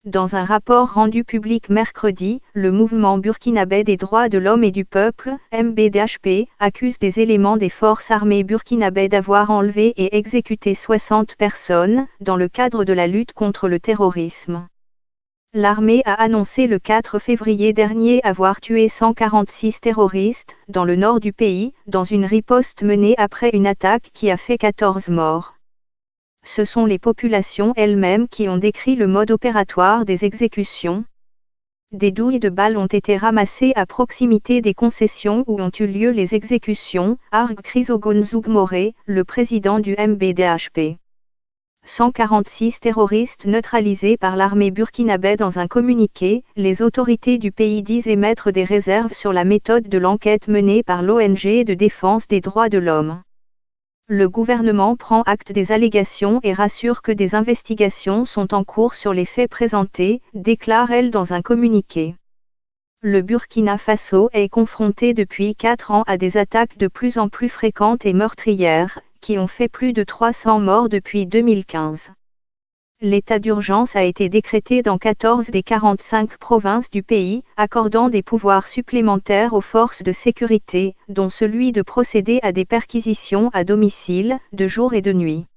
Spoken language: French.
Dans un rapport rendu public mercredi, le mouvement burkinabé des droits de l'homme et du peuple, MBDHP, accuse des éléments des forces armées burkinabé d'avoir enlevé et exécuté 60 personnes, dans le cadre de la lutte contre le terrorisme. L'armée a annoncé le 4 février dernier avoir tué 146 terroristes, dans le nord du pays, dans une riposte menée après une attaque qui a fait 14 morts. Ce sont les populations elles-mêmes qui ont décrit le mode opératoire des exécutions. Des douilles de balles ont été ramassées à proximité des concessions où ont eu lieu les exécutions, argue Chrysogonos Zougmoré, le président du MBDHP. 146 terroristes neutralisés par l'armée burkinabé. Dans un communiqué, les autorités du pays disent émettre des réserves sur la méthode de l'enquête menée par l'ONG de défense des droits de l'homme. Le gouvernement prend acte des allégations et rassure que des investigations sont en cours sur les faits présentés, déclare-t-elle dans un communiqué. Le Burkina Faso est confronté depuis 4 ans à des attaques de plus en plus fréquentes et meurtrières, qui ont fait plus de 300 morts depuis 2015. L'état d'urgence a été décrété dans 14 des 45 provinces du pays, accordant des pouvoirs supplémentaires aux forces de sécurité, dont celui de procéder à des perquisitions à domicile, de jour et de nuit.